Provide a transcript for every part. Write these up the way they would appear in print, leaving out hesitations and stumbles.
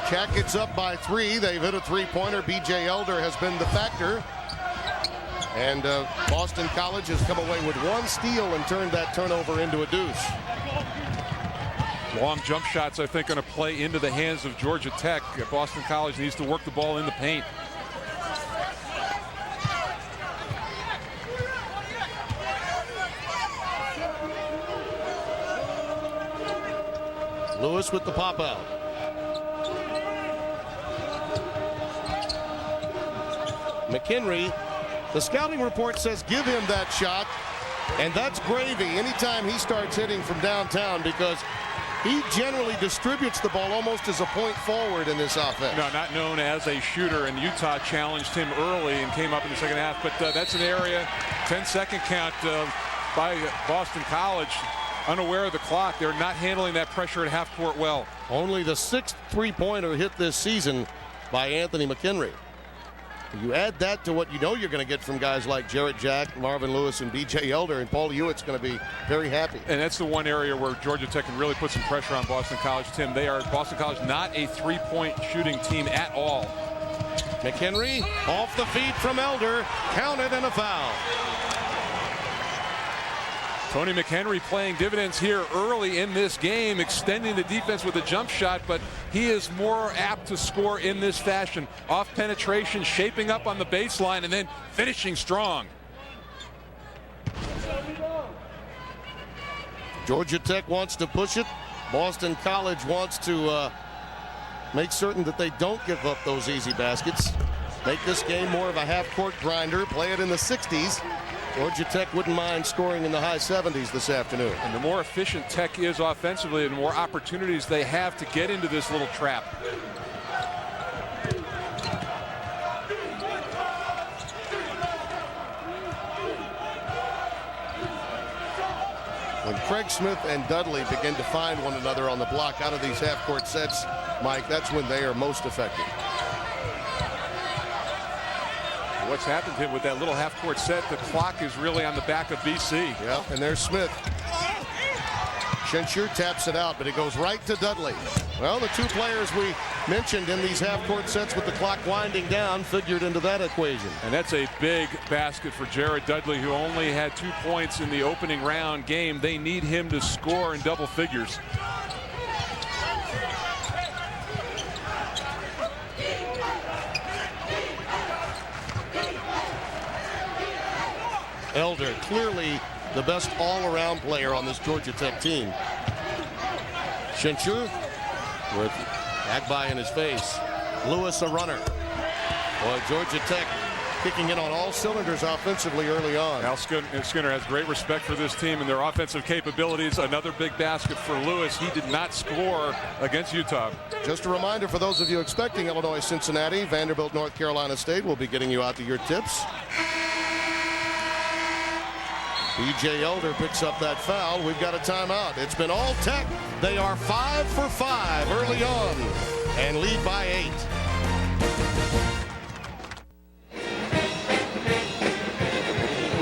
Jackets up by 3. They've hit a three-pointer. B.J. Elder has been the factor. And Boston College has come away with 1 steal and turned that turnover into a deuce. Long jump shots, I think, going to play into the hands of Georgia Tech. Boston College needs to work the ball in the paint. Lewis with the pop out. McHenry, the scouting report says give him that shot, and that's gravy anytime he starts hitting from downtown, because he generally distributes the ball almost as a point forward in this offense. No, not known as a shooter, and Utah challenged him early and came up in the second half. But that's an area, 10-second count by Boston College. Unaware of the clock. They're not handling that pressure at half court well. Only the 6th three-pointer hit this season by Anthony McHenry. You add that to what you know you're going to get from guys like Jarrett Jack, Marvin Lewis, and B.J. Elder, and Paul Hewitt's going to be very happy. And that's the one area where Georgia Tech can really put some pressure on Boston College. Tim, they are, Boston College, not a three-point shooting team at all. McHenry off the feet from Elder, counted, and a foul. Tony McHenry playing dividends here early in this game, extending the defense with a jump shot, but he is more apt to score in this fashion. Off penetration, shaping up on the baseline, and then finishing strong. Georgia Tech wants to push it. Boston College wants to make certain that they don't give up those easy baskets. Make this game more of a half-court grinder, play it in the 60s. Georgia Tech wouldn't mind scoring in the high 70s this afternoon. And the more efficient Tech is offensively, the more opportunities they have to get into this little trap. When Craig Smith and Dudley begin to find one another on the block out of these half-court sets, Mike, that's when they are most effective. What's happened to him with that little half-court set, the clock is really on the back of BC. Yeah, and there's Smith. Shenshire taps it out, but it goes right to Dudley. Well, the 2 players we mentioned in these half-court sets with the clock winding down figured into that equation. And that's a big basket for Jared Dudley, who only had 2 points in the opening round game. They need him to score in double figures. Elder, clearly the best all-around player on this Georgia Tech team. Shenshire with Agbai in his face. Lewis a runner. Boy, Georgia Tech kicking in on all cylinders offensively early on. Al Skinner has great respect for this team and their offensive capabilities. Another big basket for Lewis. He did not score against Utah. Just a reminder for those of you expecting Illinois, Cincinnati, Vanderbilt, North Carolina State will be getting you out to your tips. B.J. Elder picks up that foul. We've got a timeout. It's been all Tech. They are 5 for 5 early on and lead by 8.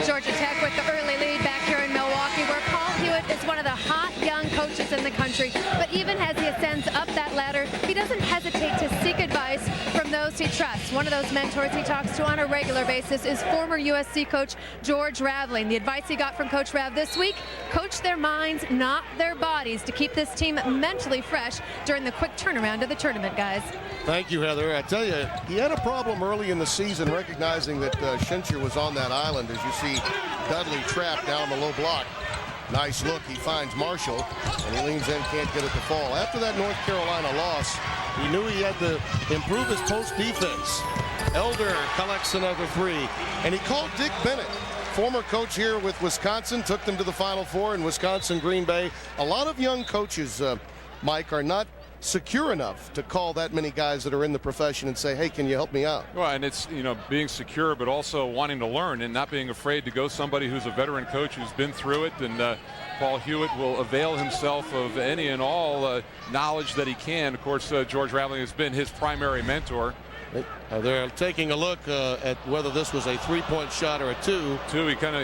Georgia Tech with the early lead back here in Milwaukee, where Paul Hewitt is one of the hot young coaches in the country. But even as he ascends up that ladder, he doesn't hesitate to seek advice from those he trusts. One of those mentors he talks to on a regular basis is former USC coach George Raveling. The advice he got from Coach Rav this week: coach their minds, not their bodies, to keep this team mentally fresh during the quick turnaround of the tournament, guys. Thank you, Heather. I tell you, he had a problem early in the season recognizing that Shenshire was on that island. As you see Dudley trapped down the low block. Nice look. He finds Marshall, and he leans in, can't get it to fall. After that North Carolina loss, he knew he had to improve his post defense. Elder collects another 3, and he called Dick Bennett, former coach here with Wisconsin, took them to the Final Four in Wisconsin, Green Bay. A lot of young coaches, Mike, are not secure enough to call that many guys that are in the profession and say, hey, can you help me out? Well, and it's, you know, being secure, but also wanting to learn and not being afraid to go somebody who's a veteran coach who's been through it. And Paul Hewitt will avail himself of any and all knowledge that he can. Of course, George Raveling has been his primary mentor. They're taking a look at whether this was a 3-point shot or a 2.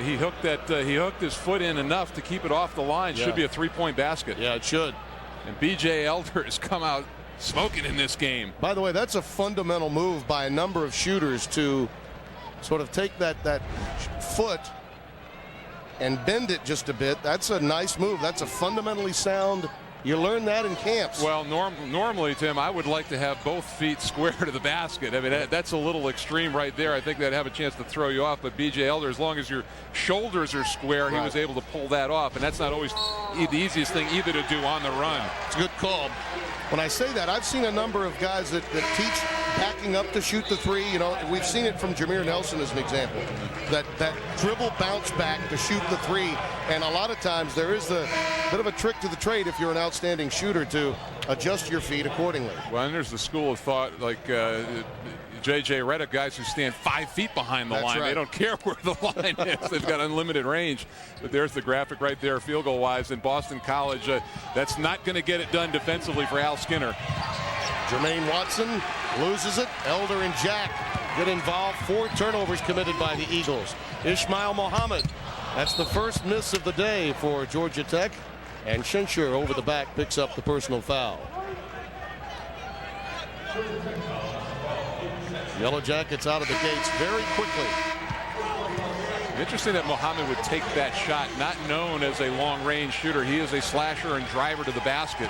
He hooked his foot in enough to keep it off the line. Yeah. Should be a 3-point basket. Yeah, it should. And B.J. Elder has come out smoking in this game. By the way, that's a fundamental move by a number of shooters to sort of take that foot and bend it just a bit. That's a nice move. That's a fundamentally sound. You learn that in camps. Well, normally, Tim, I would like to have both feet square to the basket. I mean, that's a little extreme right there. I think that'd have a chance to throw you off. But B.J. Elder, as long as your shoulders are square, right, he was able to pull that off. And that's not always the easiest thing either to do on the run. It's a good call. When I say that, I've seen a number of guys that teach backing up to shoot the three. You know, we've seen it from Jameer Nelson as an example. That dribble bounce back to shoot the three. And a lot of times there is a bit of a trick to the trade if you're an outstanding shooter to adjust your feet accordingly. Well, and there's the school of thought like J.J. Redick, guys who stand 5 feet behind the line. Right. They don't care where the line is. They've got unlimited range. But there's the graphic right there, field goal wise. In Boston College, that's not going to get it done defensively for Al Skinner. Jermaine Watson loses it. Elder and Jack get involved. 4 turnovers committed by the Eagles. Ismail Mohammed, that's the first miss of the day for Georgia Tech. And Shinshur over the back picks up the personal foul. Yellow Jackets out of the gates very quickly. Interesting that Mohammed would take that shot, not known as a long-range shooter. He is a slasher and driver to the basket.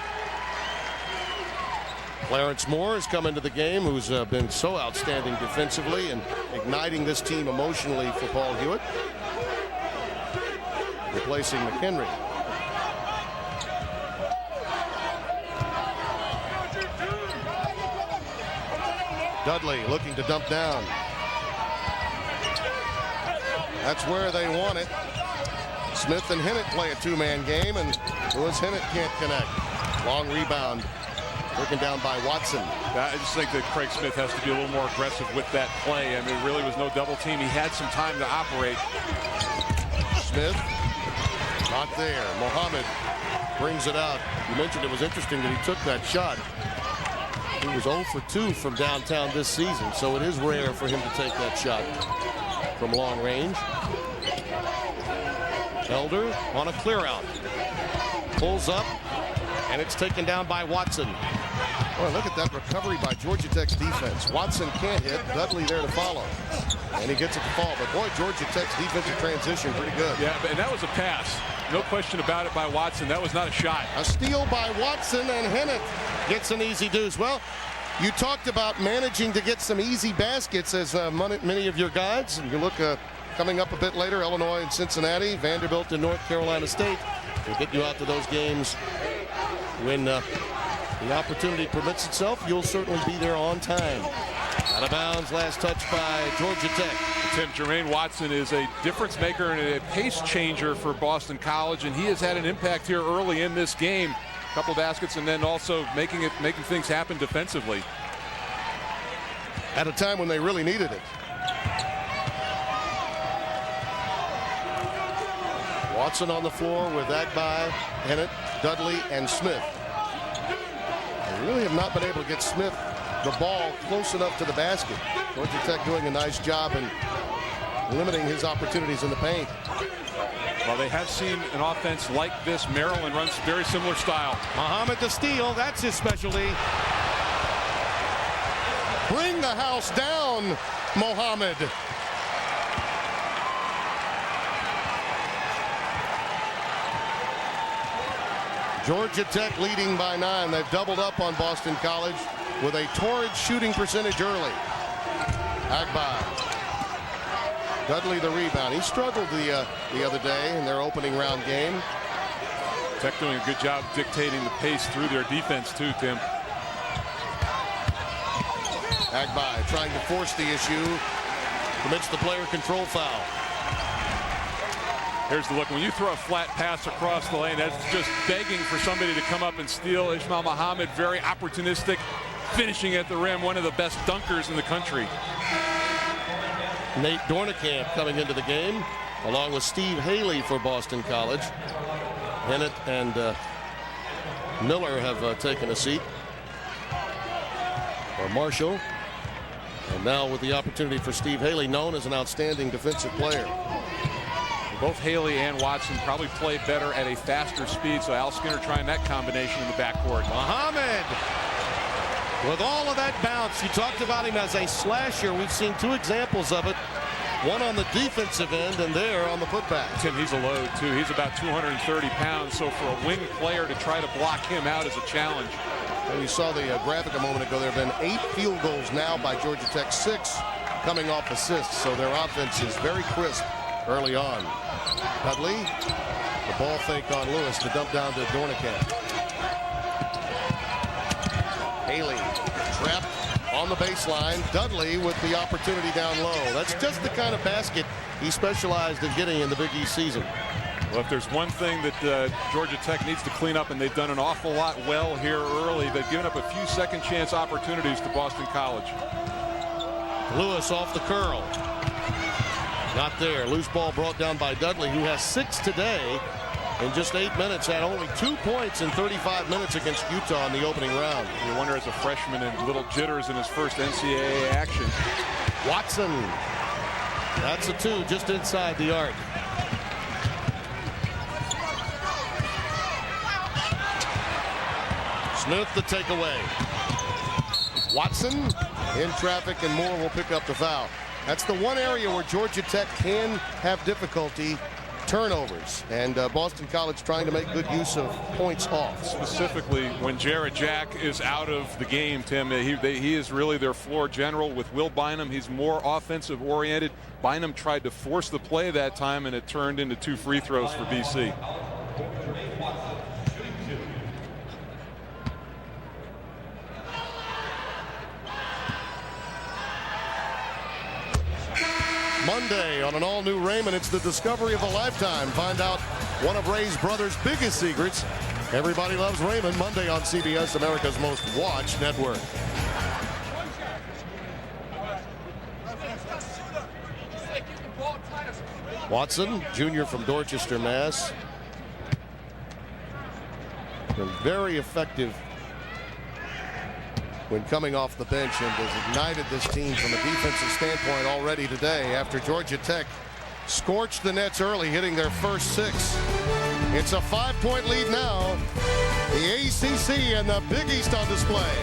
Clarence Moore has come into the game, who's been so outstanding defensively and igniting this team emotionally for Paul Hewitt, replacing McHenry. Dudley looking to dump down. That's where they want it. Smith and Hennett play a 2-man game, and Lewis Hennett can't connect. Long rebound. Taken down by Watson. I just think that Craig Smith has to be a little more aggressive with that play. I mean, it really was no double team. He had some time to operate. Smith, not there. Mohammed brings it out. You mentioned it was interesting that he took that shot. He was 0 for 2 from downtown this season, so it is rare for him to take that shot from long range. Elder on a clear out. Pulls up, and it's taken down by Watson. Boy, look at that recovery by Georgia Tech's defense. Watson can't hit. Dudley there to follow. And he gets it to fall. But boy, Georgia Tech's defensive transition pretty good. Yeah, and that was a pass. No question about it by Watson. That was not a shot. A steal by Watson, and Hennett gets an easy deuce. Well, you talked about managing to get some easy baskets as many of your guides. And you look coming up a bit later, Illinois and Cincinnati, Vanderbilt and North Carolina State. We'll get you out to those games when the opportunity permits itself. You'll certainly be there on time. Out of bounds, last touch by Georgia Tech. Tim, Jermaine Watson is a difference maker and a pace changer for Boston College, and he has had an impact here early in this game. A couple baskets and then also making things happen defensively. At a time when they really needed it. Watson on the floor with Agbai, Hennett, Dudley, and Smith. They really have not been able to get Smith the ball close enough to the basket. Georgia Tech doing a nice job in limiting his opportunities in the paint. Well, they have seen an offense like this. Maryland runs very similar style. Mohammed to steal. That's his specialty. Bring the house down, Mohammed. Georgia Tech leading by 9. They've doubled up on Boston College with a torrid shooting percentage early. Agbai. Dudley the rebound. He struggled the other day in their opening round game. Tech doing a good job dictating the pace through their defense too, Tim. Agbai trying to force the issue. Commits the player control foul. Here's the look. When you throw a flat pass across the lane, that's just begging for somebody to come up and steal. Ismail Mohammed, very opportunistic, finishing at the rim, one of the best dunkers in the country. Nate Dornekamp coming into the game, along with Steve Haley for Boston College. Hennett and Miller have taken a seat. Or Marshall. And now with the opportunity for Steve Haley, known as an outstanding defensive player. Both Haley and Watson probably play better at a faster speed, so Al Skinner trying that combination in the backcourt. Mohammed With all of that bounce, you talked about him as a slasher. We've seen 2 examples of it. One on the defensive end and there on the putback. Tim, he's a load, too. He's about 230 pounds, so for a wing player to try to block him out is a challenge. And you saw the graphic a moment ago. There have been 8 field goals now by Georgia Tech, 6 coming off assists, so their offense is very crisp early on. Dudley, the ball fake on Lewis, the dump down to Dornicamp. Haley trapped on the baseline. Dudley with the opportunity down low. That's just the kind of basket he specialized in getting in the Big East season. Well, if there's one thing that Georgia Tech needs to clean up, and they've done an awful lot well here early, they've given up a few second chance opportunities to Boston College. Lewis off the curl. Not there. Loose ball brought down by Dudley, who has 6 today. In just 8 minutes, had only 2 points in 35 minutes against Utah in the opening round. You wonder, as a freshman, and little jitters in his first NCAA action. Watson. That's a 2 just inside the arc. Smith the takeaway. Watson in traffic, and Moore will pick up the foul. That's the one area where Georgia Tech can have difficulty. Turnovers, and Boston College trying to make good use of points off. Specifically, when Jarrett Jack is out of the game, Tim, he is really their floor general. With Will Bynum, he's more offensive oriented. Bynum tried to force the play that time, and it turned into 2 free throws for BC. Monday on an all-new Raymond, it's the discovery of a lifetime. Find out one of Ray's brother's biggest secrets. Everybody loves Raymond. Monday on CBS, America's most watched network. Watson, junior from Dorchester, Mass. Been very effective when coming off the bench, and has ignited this team from a defensive standpoint already today after Georgia Tech scorched the nets early, hitting their first 6. It's a 5-point lead now. The ACC and the Big East on display.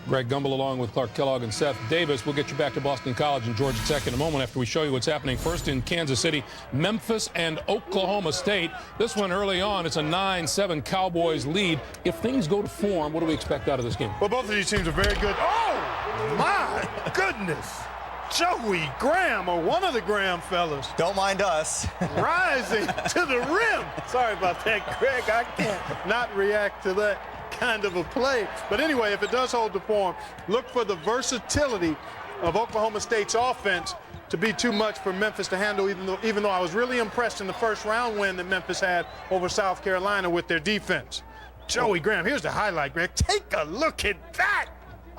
Greg Gumbel along with Clark Kellogg and Seth Davis. We'll get you back to Boston College and Georgia Tech in a moment after we show you what's happening first in Kansas City, Memphis and Oklahoma State. This one early on, it's a 9-7 Cowboys lead. If things go to form, what do we expect out of this game? Well, both of these teams are very good. Oh, my goodness. Joey Graham, or one of the Graham fellas. Don't mind us. Rising to the rim. Sorry about that, Greg. I can't not react to that kind of a play. But anyway, if it does hold the form, look for the versatility of Oklahoma State's offense to be too much for Memphis to handle, even though I was really impressed in the first round win that Memphis had over South Carolina with their defense. Joey Graham, here's the highlight, Greg. Take a look at that.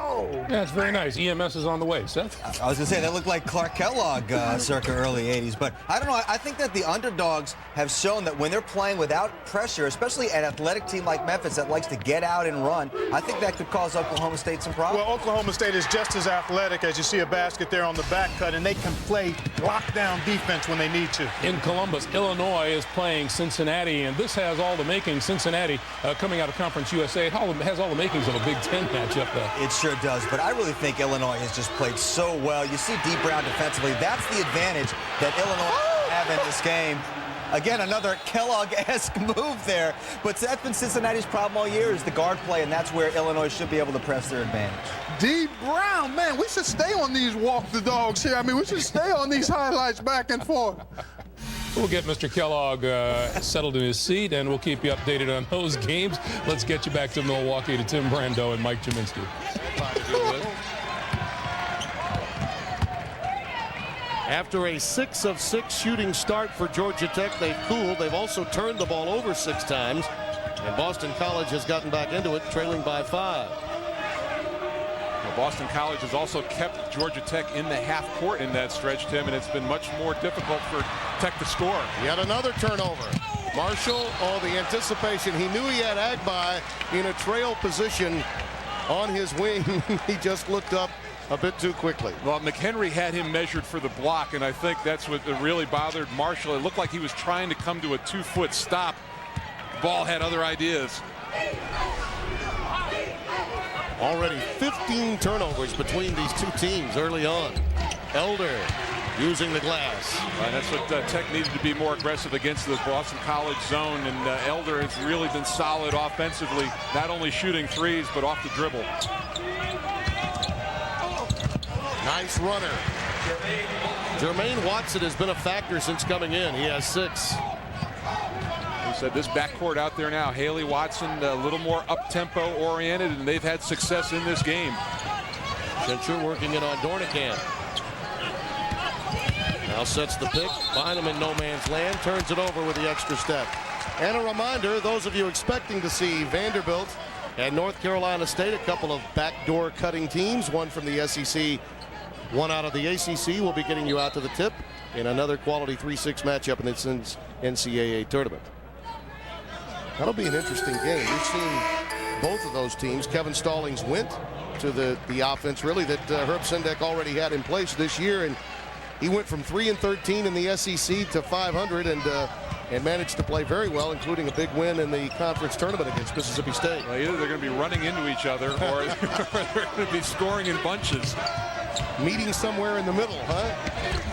Oh. Yeah, it's very nice. EMS is on the way. Seth? I was going to say, that looked like Clark Kellogg circa early 80s. But I don't know. I think that the underdogs have shown that when they're playing without pressure, especially an athletic team like Memphis that likes to get out and run, I think that could cause Oklahoma State some problems. Well, Oklahoma State is just as athletic as you see a basket there on the back cut, and they can play lockdown defense when they need to. In Columbus, Illinois is playing Cincinnati, and this has all the makings. Cincinnati coming out of Conference USA. It has all the makings of a Big Ten matchup. It sure does, but I really think Illinois has just played so well. You see D. Brown defensively. That's the advantage that Illinois have in this game. Again, another Kellogg-esque move there, but that's been Cincinnati's problem all year is the guard play, and that's where Illinois should be able to press their advantage. D. Brown, man, we should stay on these walk the dogs here. I mean, we should stay on these highlights back and forth. We'll get Mr. Kellogg settled in his seat, and we'll keep you updated on those games. Let's get you back to Milwaukee to Tim Brando and Mike Jaminski. After a 6 of 6 shooting start for Georgia Tech, they've cooled. They've also turned the ball over 6 times, and Boston College has gotten back into it, trailing by 5. Well, Boston College has also kept Georgia Tech in the half court in that stretch, Tim, and it's been much more difficult for Tech to score. Yet another turnover. Marshall, the anticipation. He knew he had Agbai in a trail position on his wing. He just looked up a bit too quickly. Well, McHenry had him measured for the block, and I think that's what really bothered Marshall. It looked like he was trying to come to a 2-foot stop. The ball had other ideas. Already 15 turnovers between these two teams early on. Elder using the glass. And that's what Tech needed to be more aggressive against the Boston College zone. And Elder has really been solid offensively, not only shooting threes, but off the dribble. Nice runner. Jermaine Watson has been a factor since coming in. He has 6. He said this backcourt out there now, Haley Watson, a little more up-tempo oriented, and they've had success in this game. Fincher working it on Dornekamp. Now sets the pick, behind him in no man's land, turns it over with the extra step. And a reminder, those of you expecting to see Vanderbilt and North Carolina State, a couple of backdoor cutting teams, one from the SEC, one out of the ACC, will be getting you out to the tip in another quality 3-6 matchup in its NCAA tournament. That'll be an interesting game. We've seen both of those teams. Kevin Stallings went to the offense, really, that Herb Sendek already had in place this year, and he went from 3-13 in the SEC to 500 and managed to play very well, including a big win in the conference tournament against Mississippi State. Well, either they're going to be running into each other or they're going to be scoring in bunches. Meeting somewhere in the middle, huh?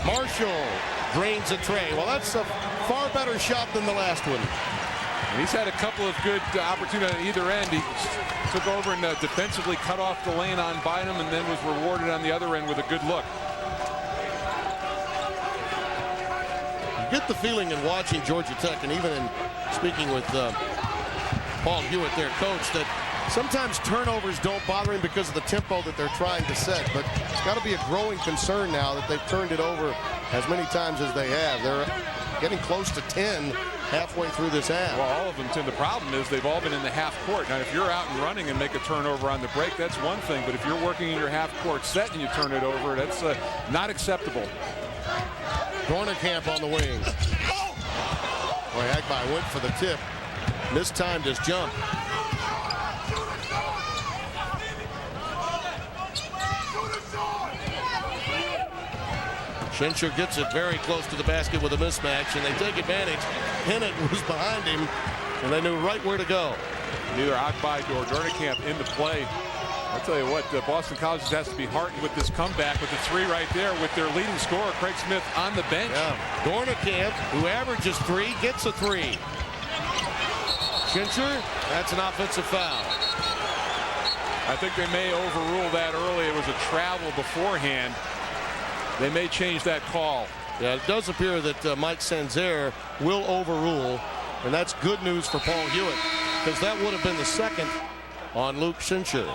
Marshall drains a tray. Well, that's a far better shot than the last one. And he's had a couple of good opportunities on either end. He took over and defensively cut off the lane on Bynum and then was rewarded on the other end with a good look. You get the feeling in watching Georgia Tech, and even in speaking with Paul Hewitt, their coach, that sometimes turnovers don't bother him because of the tempo that they're trying to set. But it's got to be a growing concern now that they've turned it over as many times as they have. They're getting close to 10 halfway through this half. Well, all of them, Tim. The problem is they've all been in the half court. Now, if you're out and running and make a turnover on the break, that's one thing. But if you're working in your half court set and you turn it over, that's not acceptable. Dornekamp on the wing. Boy, Agbai went for the tip. Mistimed his jump. Shencher gets it very close to the basket with a mismatch, and they take advantage. Pennant was behind him, and they knew right where to go. Neither Agbai or Dornekamp in the play. I'll tell you what, Boston College has to be heartened with this comeback with the 3 right there with their leading scorer, Craig Smith, on the bench. Yeah. Dornekamp, who averages 3, gets a 3. Shencher, that's an offensive foul. I think they may overrule that early. It was a travel beforehand. They may change that call. Yeah, it does appear that Mike Sanzere will overrule, and that's good news for Paul Hewitt, because that would have been the second on Luke Shencher.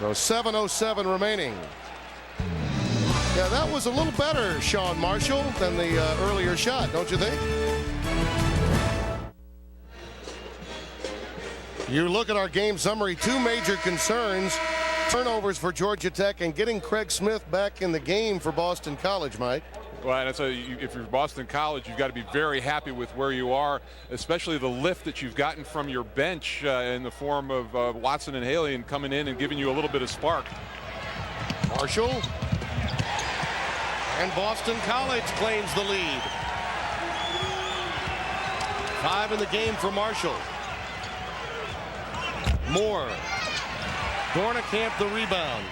So 7:07 remaining. Yeah, that was a little better, Sean Marshall, than the earlier shot, don't you think? You look at our game summary, 2 major concerns. Turnovers for Georgia Tech and getting Craig Smith back in the game for Boston College, Mike. Well, and so if you're Boston College, you've got to be very happy with where you are, especially the lift that you've gotten from your bench in the form of Watson and Haley, and coming in and giving you a little bit of spark. Marshall. And Boston College claims the lead. 5 in the game for Marshall. Moore. Dornekamp the rebound.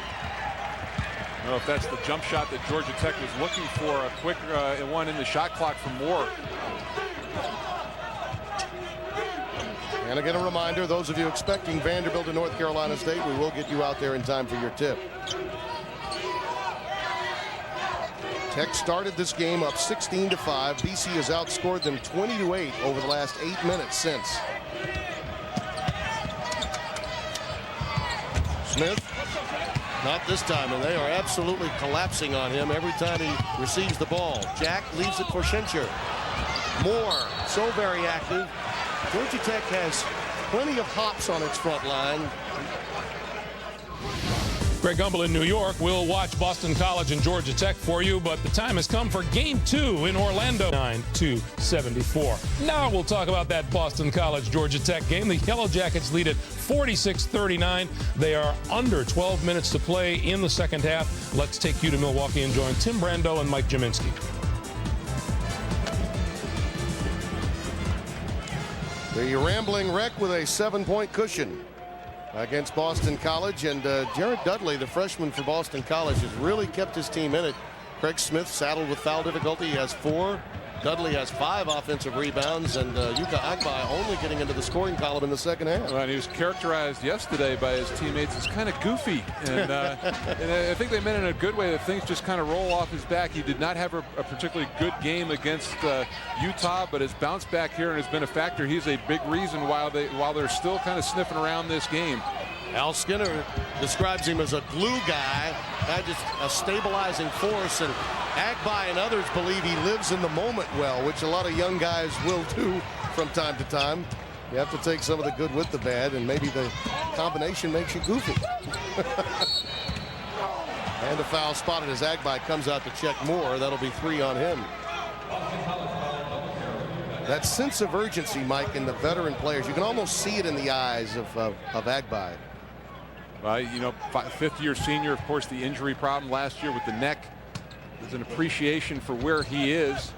I don't know if that's the jump shot that Georgia Tech was looking for. A quick one in the shot clock from Moore. And again, a reminder, those of you expecting Vanderbilt and North Carolina State, we will get you out there in time for your tip. Tech started this game up 16-5. BC has outscored them 20-8 over the last 8 minutes since. Smith, not this time, and they are absolutely collapsing on him every time he receives the ball. Jack leaves it for Shencher. Moore, so very active. Georgia Tech has plenty of hops on its front line. Greg Gumbel in New York. We'll watch Boston College and Georgia Tech for you, but the time has come for Game 2 in Orlando. 9-2-74. Now we'll talk about that Boston College-Georgia Tech game. The Yellow Jackets lead at 46-39. They are under 12 minutes to play in the second half. Let's take you to Milwaukee and join Tim Brando and Mike Jaminski. The Rambling Wreck with a 7-point cushion. against Boston College. And Jared Dudley, the freshman for Boston College, has really kept his team in it. Craig Smith saddled with foul difficulty. He has 4. Dudley has 5 offensive rebounds, and Yuka Agbai only getting into the scoring column in the second half. Well, and he was characterized yesterday by his teammates as kind of goofy, and I think they meant in a good way, that things just kind of roll off his back. He did not have a particularly good game against Utah, but has bounced back here and has been a factor. He's a big reason while they're still kind of sniffing around this game. Al Skinner describes him as a glue guy, just a stabilizing force, and Agbai and others believe he lives in the moment well, which a lot of young guys will do from time to time. You have to take some of the good with the bad, and maybe the combination makes you goofy. And a foul spotted as Agbai comes out to check Moore. That'll be 3 on him. That sense of urgency, Mike, in the veteran players, you can almost see it in the eyes of Agbai. You know, 5th-year senior, of course, the injury problem last year with the neck. There's an appreciation for where he is.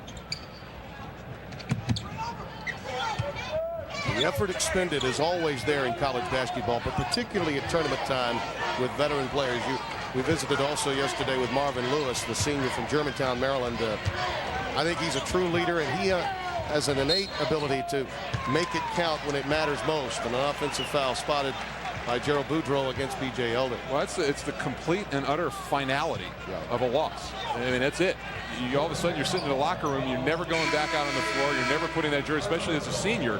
The effort expended is always there in college basketball, but particularly at tournament time with veteran players. We visited also yesterday with Marvin Lewis, the senior from Germantown, Maryland. I think he's a true leader, and he has an innate ability to make it count when it matters most. And an offensive foul spotted by Gerald Boudreau against B.J. Elder. Well, it's the complete and utter finality of a loss. I mean, that's it. All of a sudden, you're sitting in the locker room. You're never going back out on the floor. You're never putting that jersey, especially as a senior.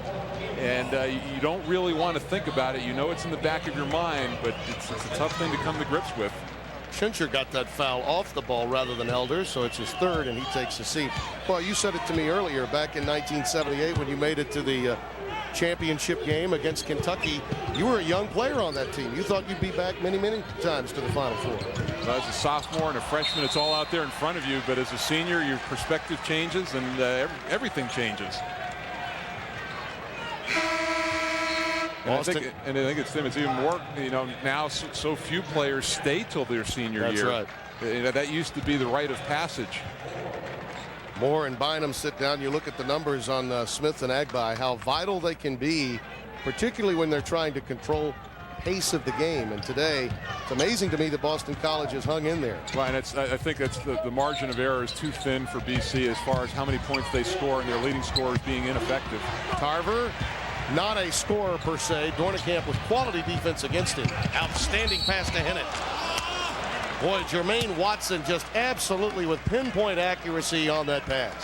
And you don't really want to think about it. You know it's in the back of your mind, but it's a tough thing to come to grips with. Schincher got that foul off the ball rather than Elder, so it's his 3rd, and he takes the seat. Well, you said it to me earlier, back in 1978 when you made it to the championship game against Kentucky. You were a young player on that team. You thought you'd be back many, many times to the Final Four. Well, as a sophomore and a freshman, it's all out there in front of you. But as a senior, your perspective changes and everything changes. And I think it's even more, you know, now so few players stay till their senior year. That's right. You know, that used to be the rite of passage. Moore and Bynum sit down. You look at the numbers on Smith and Agbai, how vital they can be, particularly when they're trying to control pace of the game. And today, it's amazing to me that Boston College has hung in there. Right, and I think that's the margin of error is too thin for BC as far as how many points they score and their leading scorers being ineffective. Tarver, not a scorer per se. Dornekamp with quality defense against him. Outstanding pass to Hennett. Boy, Jermaine Watson just absolutely with pinpoint accuracy on that pass.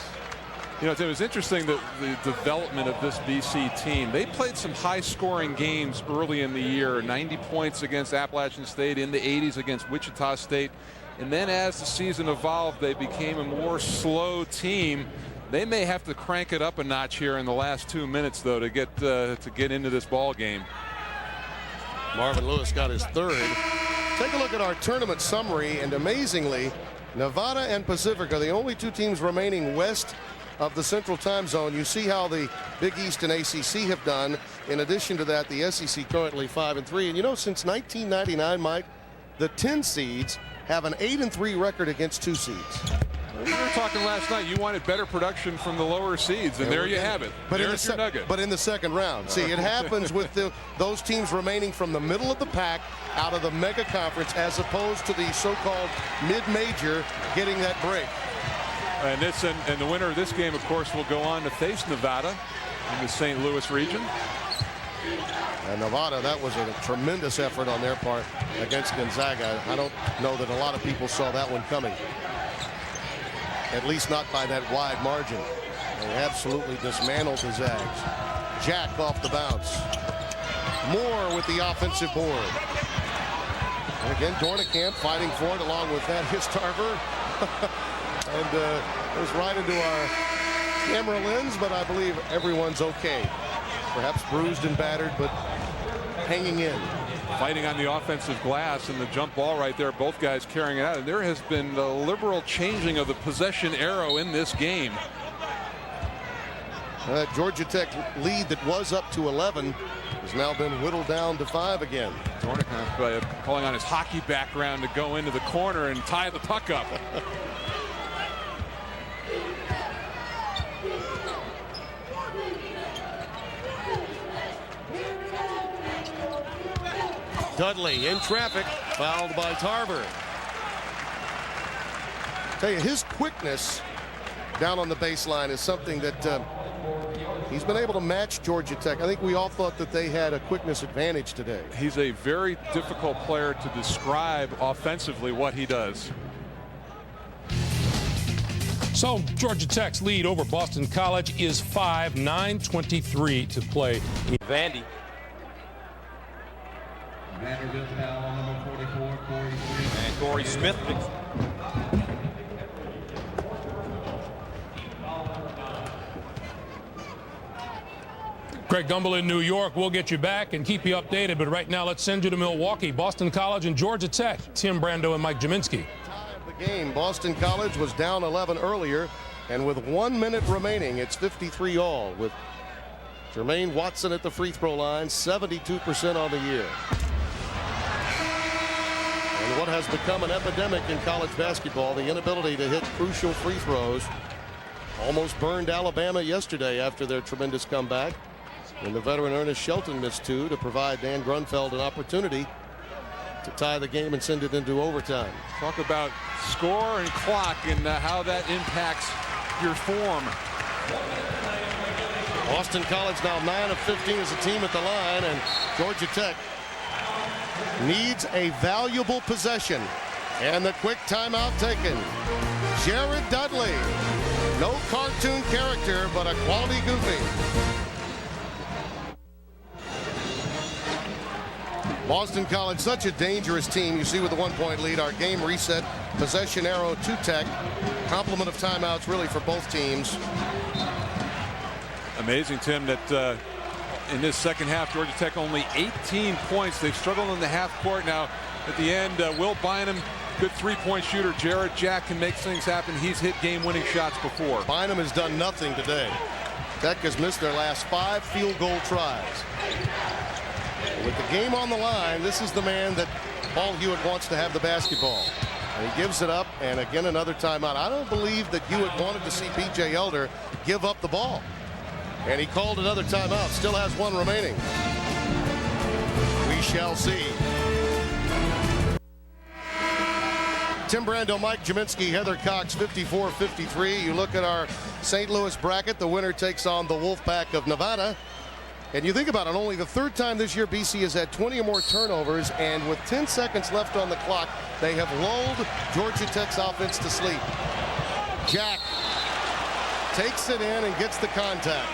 You know, it was interesting that the development of this BC team. They played some high-scoring games early in the year, 90 points against Appalachian State, in the 80s against Wichita State. And then as the season evolved, they became a more slow team. They may have to crank it up a notch here in the last 2 minutes, though, to get into this ball game. Marvin Lewis got his 3rd. Take a look at our tournament summary, and amazingly, Nevada and Pacific are the only 2 teams remaining west of the Central Time Zone. You see how the Big East and ACC have done. In addition to that, the SEC currently 5-3. And you know, since 1999, Mike, the 10 seeds have an 8-3 record against 2 seeds. We were talking last night. You wanted better production from the lower seeds, and there you have it. But there's your nugget. But in the second round, see, it happens with those teams remaining from the middle of the pack out of the mega conference, as opposed to the so-called mid-major getting that break. And the winner of this game, of course, will go on to face Nevada in the St. Louis region. And Nevada, that was a tremendous effort on their part against Gonzaga. I don't know that a lot of people saw that one coming. At least not by that wide margin. They absolutely dismantled the Zags. Jack off the bounce. Moore with the offensive board. And again, Dornekamp fighting for it. Along with that, his Tarver. And it was right into our camera lens, but I believe everyone's okay. Perhaps bruised and battered, but hanging in. Fighting on the offensive glass, and the jump ball right there, both guys carrying it out. And there has been a liberal changing of the possession arrow in this game. That Georgia Tech lead that was up to 11 has now been whittled down to 5 again. Dornekamp calling on his hockey background to go into the corner and tie the puck up. Dudley in traffic, fouled by Tarver. Tell you, his quickness down on the baseline is something that he's been able to match Georgia Tech. I think we all thought that they had a quickness advantage today. He's a very difficult player to describe offensively what he does. So Georgia Tech's lead over Boston College is 5, 9:23 to play. Vandy. Vanderbilt foul on number 44, Corey Smith. And Corey Smith. Craig Gumbel in New York. We'll get you back and keep you updated. But right now, let's send you to Milwaukee, Boston College, and Georgia Tech. Tim Brando and Mike Jaminski. Tie of the game. Boston College was down 11 earlier, and with 1 minute remaining, it's 53 all with Jermaine Watson at the free throw line, 72% on the year. And what has become an epidemic in college basketball, the inability to hit crucial free throws. Almost burned Alabama yesterday after their tremendous comeback. And the veteran Ernest Shelton missed 2 to provide Dan Grunfeld an opportunity to tie the game and send it into overtime. Talk about score and clock and how that impacts your form. Boston College now 9 of 15 as a team at the line, and Georgia Tech needs a valuable possession. And the quick timeout taken. Jared Dudley. No cartoon character, but a quality goofy. Boston College, such a dangerous team. You see with the 1-point lead, our game reset, possession arrow to Tech. Complement of timeouts really for both teams. Amazing, Tim, that in this second half, Georgia Tech only 18 points. They've struggled in the half court. Now at the end, Will Bynum, good three-point shooter. Jared Jack can make things happen. He's hit game-winning shots before. Bynum has done nothing today. Tech has missed their last 5 field goal tries. With the game on the line, this is the man that Paul Hewitt wants to have the basketball. And he gives it up, and again another timeout. I don't believe that Hewitt wanted to see P.J. Elder give up the ball. And he called another timeout. Still has 1 remaining. We shall see. Tim Brando, Mike Jaminski, Heather Cox, 54-53. You look at our St. Louis bracket. The winner takes on the Wolfpack of Nevada. And you think about it, only the 3rd time this year BC has had 20 or more turnovers, and with 10 seconds left on the clock, they have lulled Georgia Tech's offense to sleep. Jack takes it in and gets the contact.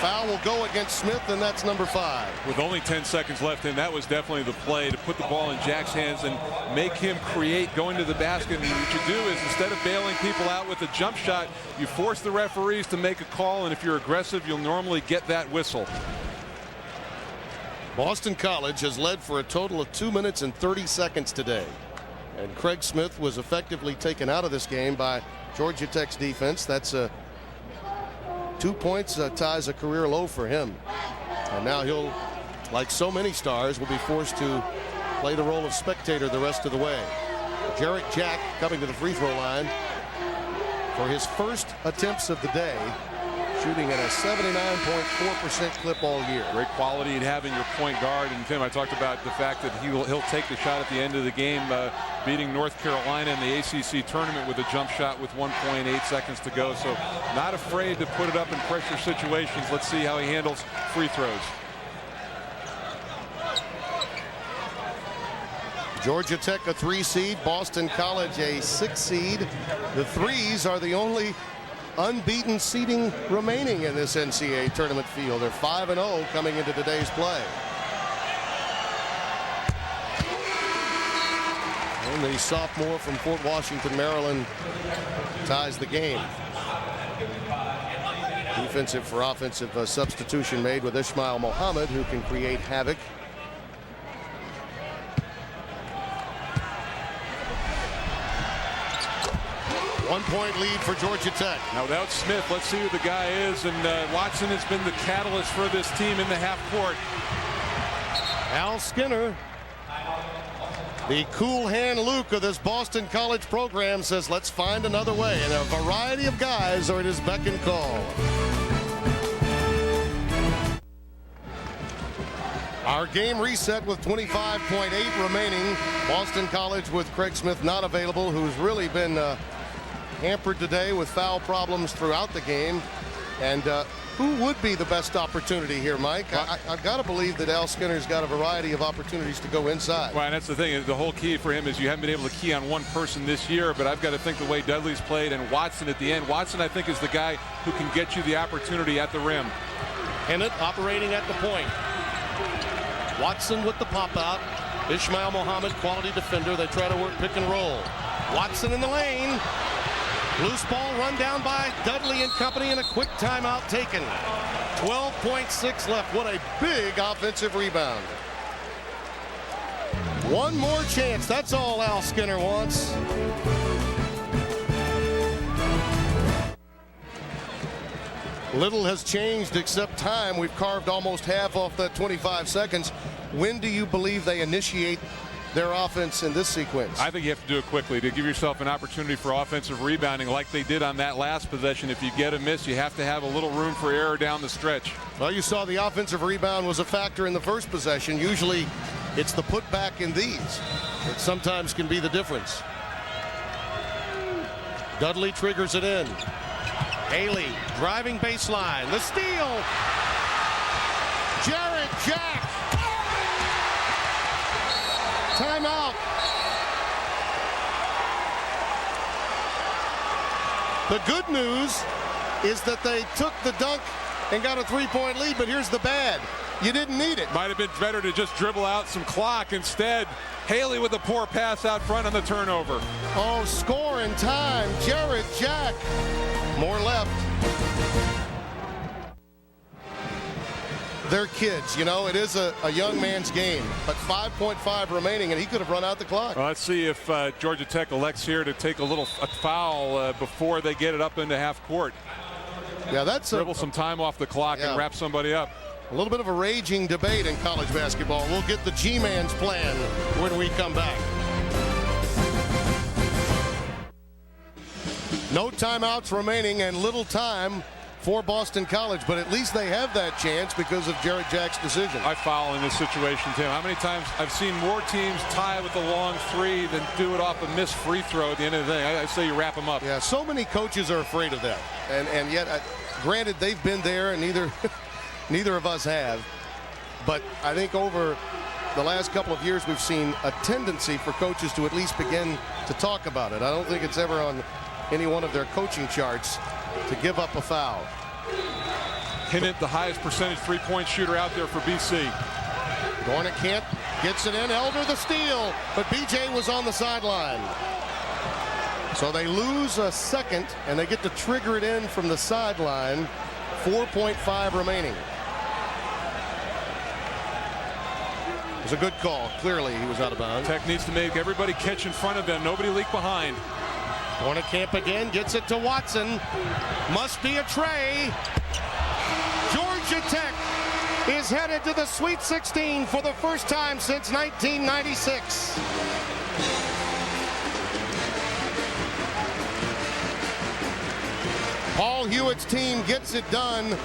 Foul will go against Smith, and that's number 5. With only 10 seconds left in, that was definitely the play to put the ball in Jack's hands and make him create going to the basket. And what you do is, instead of bailing people out with a jump shot, you force the referees to make a call, and if you're aggressive, you'll normally get that whistle. Boston College has led for a total of 2 minutes and 30 seconds today. And Craig Smith was effectively taken out of this game by Georgia Tech's defense. That's 2 points, ties a career low for him. And now he'll, like so many stars, will be forced to play the role of spectator the rest of the way. Jarek Jack coming to the free throw line for his first attempts of the day, shooting at a 79.4% clip all year. Great quality in having your point guard. And Tim, I talked about the fact that he'll take the shot at the end of the game, beating North Carolina in the ACC tournament with a jump shot with 1.8 seconds to go. So not afraid to put it up in pressure situations. Let's see how he handles free throws. Georgia Tech a 3 seed, Boston College a 6 seed. The threes are the only unbeaten seeding remaining in this NCAA tournament field. They're 5-0 coming into today's play. And the sophomore from Fort Washington, Maryland, ties the game. Defensive for offensive substitution made with Ismail Mohammed, who can create havoc. One-point lead for Georgia Tech. Now without Smith, let's see who the guy is. And Watson has been the catalyst for this team in the half court. Al Skinner, the cool hand Luke of this Boston College program, says let's find another way. And a variety of guys are at his beck and call. Our game reset with 25.8 remaining. Boston College with Craig Smith not available, who's really been hampered today with foul problems throughout the game. And who would be the best opportunity here, Mike? I've got to believe that Al Skinner's got a variety of opportunities to go inside. Well, and that's the thing. The whole key for him is you haven't been able to key on one person this year, but I've got to think the way Dudley's played and Watson at the end. Watson, I think, is the guy who can get you the opportunity at the rim. Hennett operating at the point. Watson with the pop out. Ishmael Muhammad, quality defender. They try to work pick and roll. Watson in the lane. Loose ball run down by Dudley and company, and a quick timeout taken. 12.6 left. What a big offensive rebound. One more chance. That's all Al Skinner wants. Little has changed except time. We've carved almost half off that 25 seconds. When do you believe they initiate their offense in this sequence? I think you have to do it quickly to give yourself an opportunity for offensive rebounding like they did on that last possession. If you get a miss, you have to have a little room for error down the stretch. Well, you saw the offensive rebound was a factor in the first possession. Usually it's the putback in these that sometimes can be the difference. Dudley triggers it in. Haley driving baseline. The steal. Jarrett Jack. Timeout. The good news is that they took the dunk and got a three-point lead, but here's the bad. You didn't need it. Might have been better to just dribble out some clock. Instead, Haley with a poor pass out front on the turnover. Oh, score in time. Jarrett Jack. More left. They're kids, you know, it is a young man's game, but 5.5 remaining, and he could have run out the clock. Well, let's see if Georgia Tech elects here to take a foul before they get it up into half court. Yeah, that's dribble some time off the clock and wrap somebody up. A little bit of a raging debate in college basketball. We'll get the G-Man's plan when we come back. No timeouts remaining and little time for Boston College, but at least they have that chance because of Jarrett Jack's decision. I foul in this situation, Tim. How many times I've seen more teams tie with a long three than do it off a missed free throw at the end of the day. I say you wrap them up. Yeah, so many coaches are afraid of that, and yet, granted, they've been there, and neither of us have. But I think over the last couple of years, we've seen a tendency for coaches to at least begin to talk about it. I don't think it's ever on any one of their coaching charts to give up a foul. Hinnant, the highest percentage three-point shooter out there for BC. Dornicamp gets it in. Elder the steal, but BJ was on the sideline. So they lose a second, and they get to trigger it in from the sideline. 4.5 remaining. It was a good call. Clearly, he was out of bounds. Tech needs to make everybody catch in front of them. Nobody leak behind. Dornicamp again gets it to Watson. Must be a tray. Georgia Tech is headed to the Sweet 16 for the first time since 1996. Paul Hewitt's team gets it done.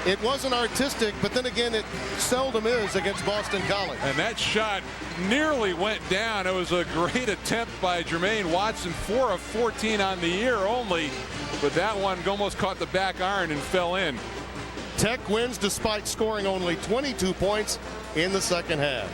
It wasn't artistic, but then again, it seldom is against Boston College. And that shot nearly went down. It was a great attempt by Jermaine Watson, 4 of 14 on the year only, but that one almost caught the back iron and fell in. Tech wins despite scoring only 22 points in the second half.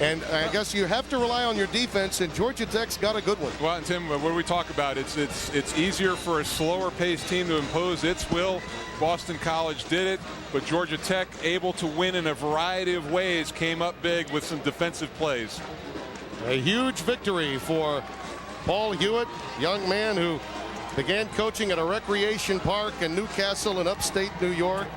And I guess you have to rely on your defense, and Georgia Tech's got a good one. Well, and Tim, what do we talk about? It's easier for a slower-paced team to impose its will. Boston College did it, but Georgia Tech, able to win in a variety of ways, came up big with some defensive plays. A huge victory for Paul Hewitt, young man who began coaching at a recreation park in Newcastle in upstate New York.